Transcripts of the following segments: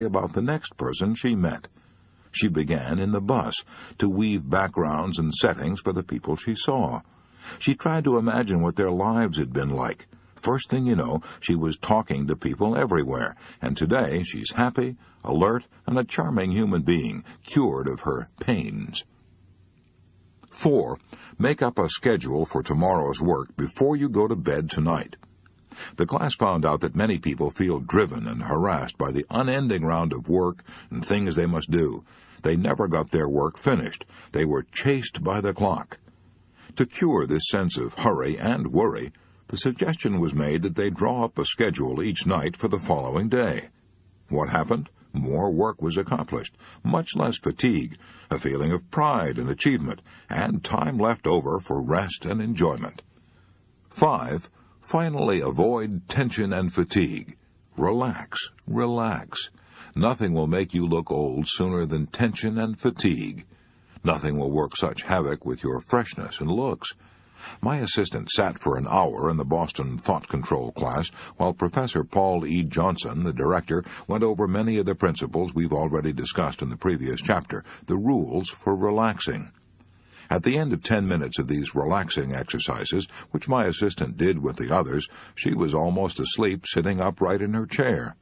about the next person she met. She began in the bus to weave backgrounds and settings for the people she saw. She tried to imagine what their lives had been like. First thing you know, she was talking to people everywhere, and today she's happy, alert, and a charming human being, cured of her pains. 4. Make up a schedule for tomorrow's work before you go to bed tonight. The class found out that many people feel driven and harassed by the unending round of work and things they must do. They never got their work finished. They were chased by the clock. To cure this sense of hurry and worry, the suggestion was made that they draw up a schedule each night for the following day. What happened? More work was accomplished, much less fatigue, a feeling of pride and achievement, and time left over for rest and enjoyment. 5. Finally, avoid tension and fatigue. Relax, relax. Nothing will make you look old sooner than tension and fatigue. Nothing will work such havoc with your freshness and looks. My assistant sat for an hour in the Boston Thought Control class while Professor Paul E. Johnson, the director, went over many of the principles we've already discussed in the previous chapter, the rules for relaxing. At the end of 10 minutes of these relaxing exercises, which my assistant did with the others, she was almost asleep sitting upright in her chair.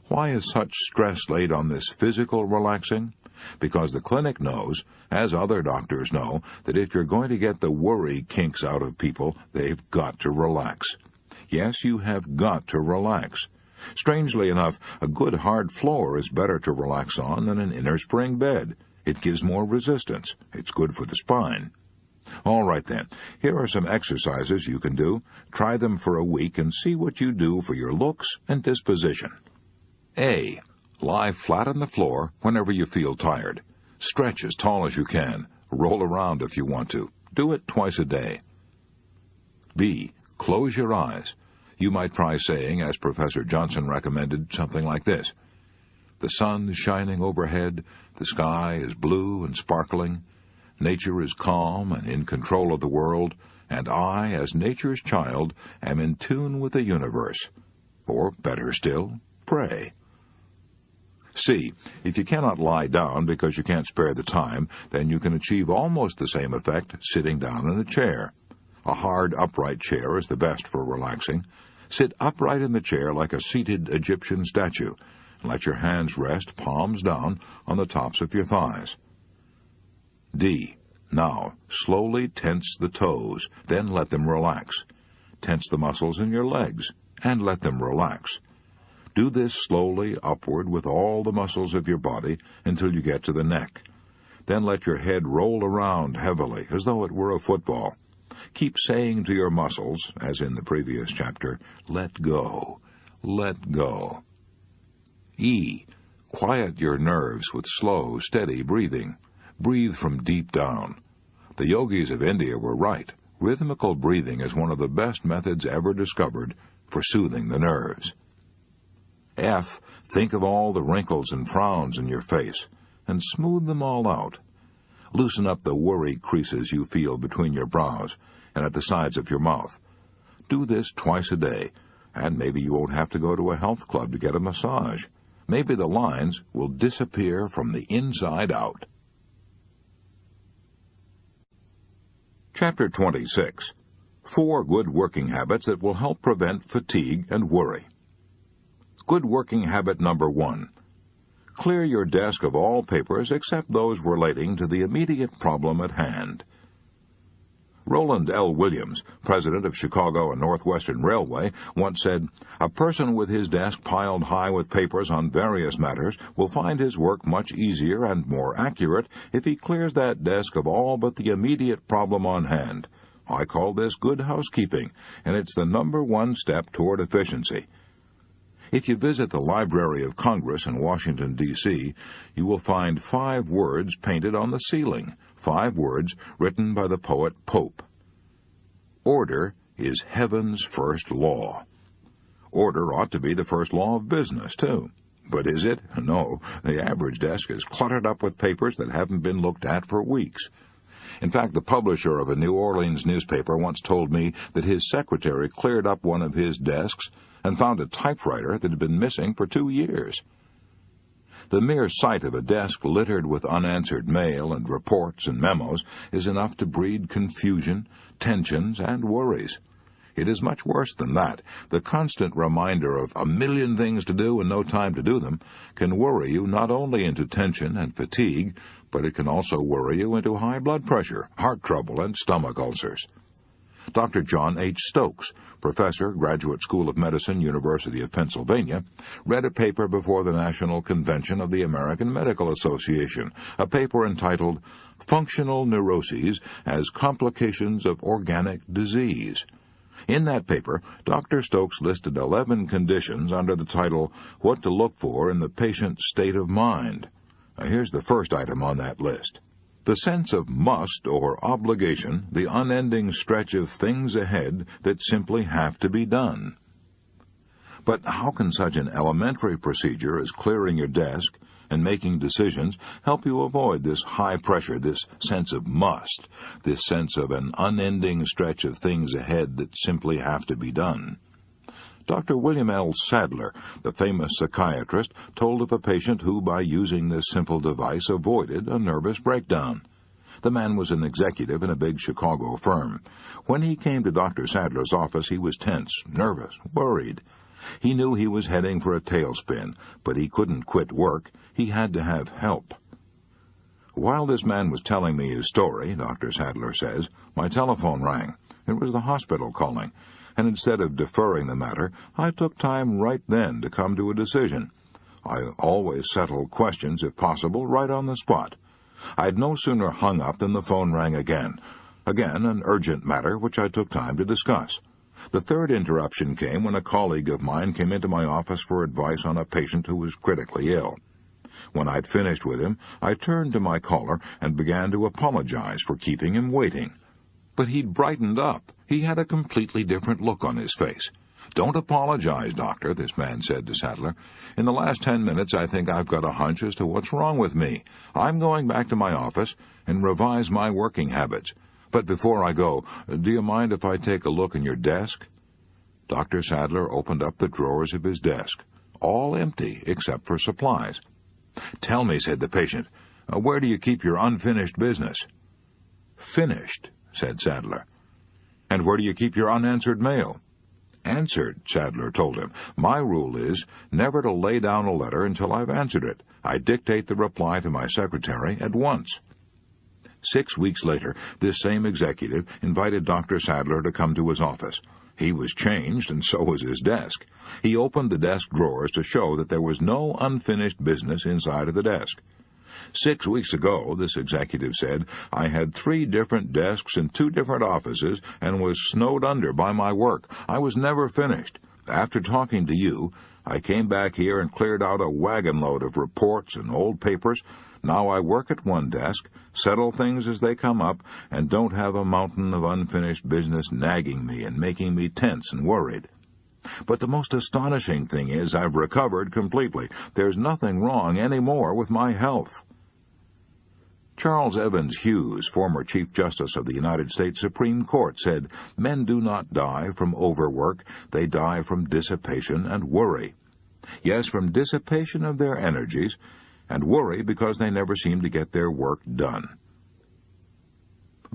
Why is such stress laid on this physical relaxing? Because the clinic knows, as other doctors know, that if you're going to get the worry kinks out of people, they've got to relax. Yes, you have got to relax. Strangely enough, a good hard floor is better to relax on than an inner spring bed. It gives more resistance. It's good for the spine. All right then, here are some exercises you can do. Try them for a week and see what you do for your looks and disposition. A. Lie flat on the floor whenever you feel tired. Stretch as tall as you can. Roll around if you want to. Do it twice a day. B. Close your eyes. You might try saying, as Professor Johnson recommended, something like this. The sun is shining overhead, the sky is blue and sparkling, nature is calm and in control of the world, and I, as nature's child, am in tune with the universe. Or, better still, pray. C. If you cannot lie down because you can't spare the time, then you can achieve almost the same effect sitting down in a chair. A hard, upright chair is the best for relaxing. Sit upright in the chair like a seated Egyptian statue, and let your hands rest, palms down, on the tops of your thighs. D. Now, slowly tense the toes, then let them relax. Tense the muscles in your legs, and let them relax. Do this slowly upward with all the muscles of your body until you get to the neck. Then let your head roll around heavily, as though it were a football. Keep saying to your muscles, as in the previous chapter, let go, let go. E. Quiet your nerves with slow, steady breathing. Breathe from deep down. The yogis of India were right. Rhythmical breathing is one of the best methods ever discovered for soothing the nerves. F. Think of all the wrinkles and frowns in your face, and smooth them all out. Loosen up the worry creases you feel between your brows and at the sides of your mouth. Do this twice a day, and maybe you won't have to go to a health club to get a massage. Maybe the lines will disappear from the inside out. Chapter 26. 4 good working habits that will help prevent fatigue and worry. Good working habit number 1. Clear your desk of all papers except those relating to the immediate problem at hand. Roland L. Williams, president of Chicago and Northwestern Railway, once said, "A person with his desk piled high with papers on various matters will find his work much easier and more accurate if he clears that desk of all but the immediate problem on hand. I call this good housekeeping, and it's the #1 step toward efficiency." If you visit the Library of Congress in Washington, D.C., you will find 5 words painted on the ceiling, 5 words written by the poet Pope. Order is heaven's first law. Order ought to be the first law of business, too. But is it? No. The average desk is cluttered up with papers that haven't been looked at for weeks. In fact, the publisher of a New Orleans newspaper once told me that his secretary cleared up one of his desks and found a typewriter that had been missing for 2 years. The mere sight of a desk littered with unanswered mail and reports and memos is enough to breed confusion, tensions, and worries. It is much worse than that. The constant reminder of a million things to do and no time to do them can worry you not only into tension and fatigue, but it can also worry you into high blood pressure, heart trouble, and stomach ulcers. Dr. John H. Stokes, professor, Graduate School of Medicine, University of Pennsylvania, read a paper before the National Convention of the American Medical Association, a paper entitled Functional Neuroses as Complications of Organic Disease. In that paper, Dr. Stokes listed 11 conditions under the title, What to Look For in the Patient's State of Mind. Here's the first item on that list. The sense of must or obligation, the unending stretch of things ahead that simply have to be done. But how can such an elementary procedure as clearing your desk and making decisions help you avoid this high pressure, this sense of must, this sense of an unending stretch of things ahead that simply have to be done? Dr. William L. Sadler, the famous psychiatrist, told of a patient who, by using this simple device, avoided a nervous breakdown. The man was an executive in a big Chicago firm. When he came to Dr. Sadler's office, he was tense, nervous, worried. He knew he was heading for a tailspin, but he couldn't quit work. He had to have help. While this man was telling me his story, Dr. Sadler says, my telephone rang. It was the hospital calling. And instead of deferring the matter, I took time right then to come to a decision. I always settle questions, if possible, right on the spot. I'd no sooner hung up than the phone rang again. Again, an urgent matter which I took time to discuss. The third interruption came when a colleague of mine came into my office for advice on a patient who was critically ill. When I'd finished with him, I turned to my caller and began to apologize for keeping him waiting. But he'd brightened up. He had a completely different look on his face. Don't apologize, doctor, this man said to Sadler. In the last 10 minutes, I think I've got a hunch as to what's wrong with me. I'm going back to my office and revise my working habits. But before I go, do you mind if I take a look in your desk? Dr. Sadler opened up the drawers of his desk, all empty except for supplies. Tell me, said the patient, where do you keep your unfinished business? Finished, said Sadler. And where do you keep your unanswered mail? Answered, Sadler told him. My rule is never to lay down a letter until I've answered it. I dictate the reply to my secretary at once. 6 weeks later, this same executive invited Dr. Sadler to come to his office. He was changed, and so was his desk. He opened the desk drawers to show that there was no unfinished business inside of the desk. 6 weeks ago, this executive said, I had 3 different desks in 2 different offices and was snowed under by my work. I was never finished. After talking to you, I came back here and cleared out a wagon load of reports and old papers. Now I work at one desk, settle things as they come up, and don't have a mountain of unfinished business nagging me and making me tense and worried. But the most astonishing thing is I've recovered completely. There's nothing wrong anymore with my health. Charles Evans Hughes, former Chief Justice of the United States Supreme Court, said, Men do not die from overwork, they die from dissipation and worry. Yes, from dissipation of their energies, and worry because they never seem to get their work done.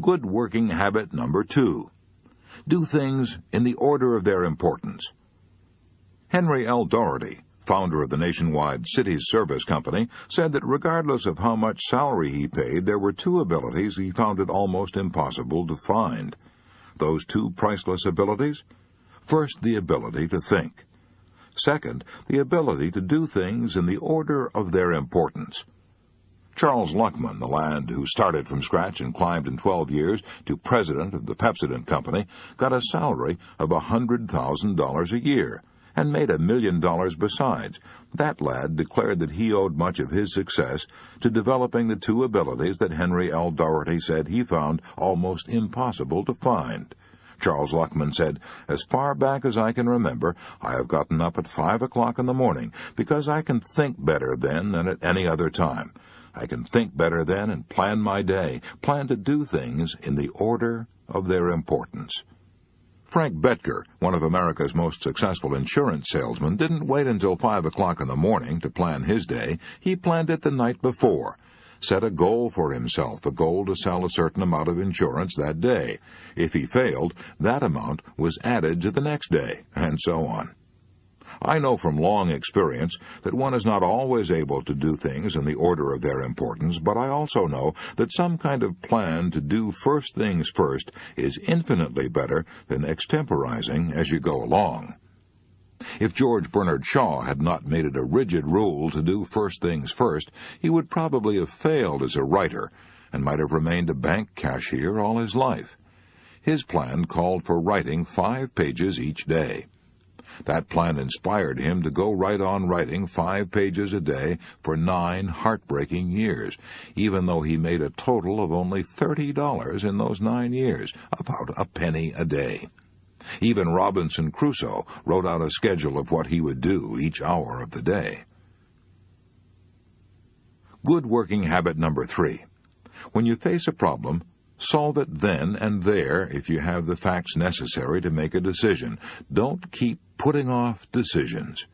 Good working habit number 2. Do things in the order of their importance. Henry L. Doherty, founder of the nationwide Cities Service Company, said that regardless of how much salary he paid, there were 2 abilities he found it almost impossible to find. Those 2 priceless abilities? First, the ability to think. Second, the ability to do things in the order of their importance. Charles Luckman, the lad who started from scratch and climbed in 12 years to president of the Pepsodent Company, got a salary of $100,000 a year, and made $1 million besides. That lad declared that he owed much of his success to developing the 2 abilities that Henry L. Doherty said he found almost impossible to find. Charles Luckman said, As far back as I can remember, I have gotten up at 5 o'clock in the morning because I can think better then than at any other time. I can think better then and plan my day, plan to do things in the order of their importance. Frank Betker, one of America's most successful insurance salesmen, didn't wait until 5 o'clock in the morning to plan his day. He planned it the night before. Set a goal for himself, a goal to sell a certain amount of insurance that day. If he failed, that amount was added to the next day, and so on. I know from long experience that one is not always able to do things in the order of their importance, but I also know that some kind of plan to do first things first is infinitely better than extemporizing as you go along. If George Bernard Shaw had not made it a rigid rule to do first things first, he would probably have failed as a writer and might have remained a bank cashier all his life. His plan called for writing 5 pages each day. That plan inspired him to go right on writing 5 pages a day for 9 heartbreaking years, even though he made a total of only $30 in those 9 years, about a penny a day. Even Robinson Crusoe wrote out a schedule of what he would do each hour of the day. Good working habit number 3. When you face a problem, solve it then and there if you have the facts necessary to make a decision. Don't keep putting off decisions.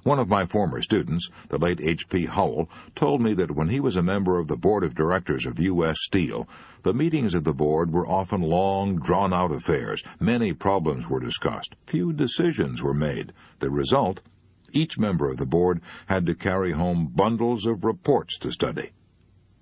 One of my former students, the late H.P. Howell, told me that when he was a member of the board of directors of U.S. Steel, the meetings of the board were often long, drawn-out affairs. Many problems were discussed. Few decisions were made. The result? Each member of the board had to carry home bundles of reports to study.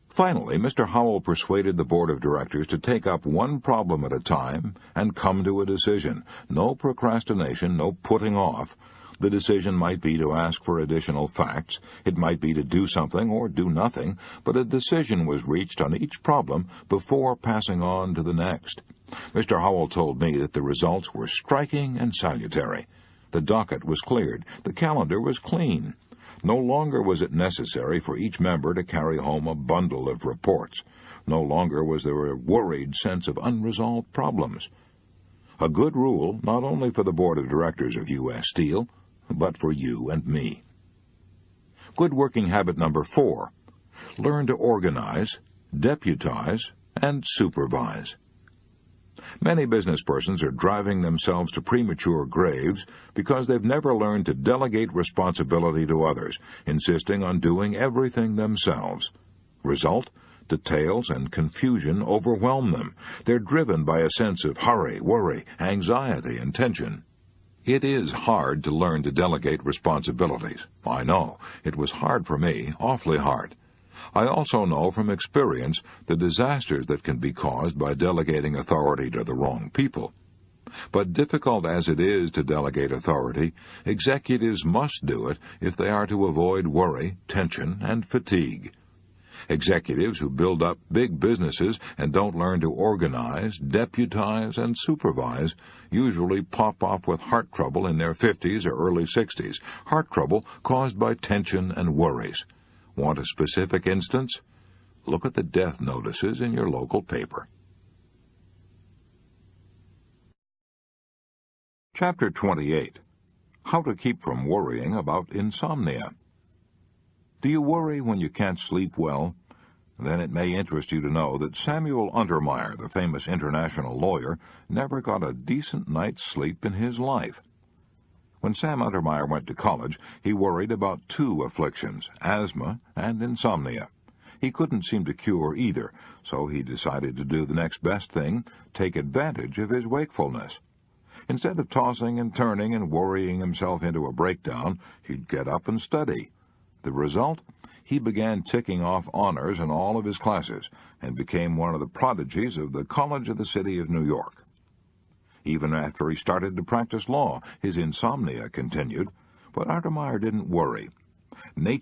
Finally, Mr. Howell persuaded the board of directors to take up one problem at a time and come to a decision. No procrastination, no putting off. The decision might be to ask for additional facts. It might be to do something or do nothing, but a decision was reached on each problem before passing on to the next. Mr. Howell told me that the results were striking and salutary. The docket was cleared. The calendar was clean. No longer was it necessary for each member to carry home a bundle of reports. No longer was there a worried sense of unresolved problems. A good rule not only for the board of directors of U.S. Steel, but for you and me. Good working habit number 4. Learn to organize, deputize, and supervise. Many business persons are driving themselves to premature graves because they've never learned to delegate responsibility to others, insisting on doing everything themselves. Result? Details and confusion overwhelm them. They're driven by a sense of hurry, worry, anxiety, and tension. It is hard to learn to delegate responsibilities. I know. It was hard for me, awfully hard. I also know from experience the disasters that can be caused by delegating authority to the wrong people. But difficult as it is to delegate authority, executives must do it if they are to avoid worry, tension, and fatigue. Executives who build up big businesses and don't learn to organize, deputize, and supervise usually pop off with heart trouble in their 50s or early 60s, heart trouble caused by tension and worries. Want a specific instance? Look at the death notices in your local paper. Chapter 28. How to keep from worrying about insomnia. Do you worry when you can't sleep well? Then it may interest you to know that Samuel Untermeyer, the famous international lawyer, never got a decent night's sleep in his life. When Sam Untermeyer went to college, he worried about 2 afflictions, asthma and insomnia. He couldn't seem to cure either, so he decided to do the next best thing, take advantage of his wakefulness. Instead of tossing and turning and worrying himself into a breakdown, he'd get up and study. The result? He began ticking off honors in all of his classes and became one of the prodigies of the College of the City of New York. Even after he started to practice law, his insomnia continued, but Untermeyer didn't worry. Nature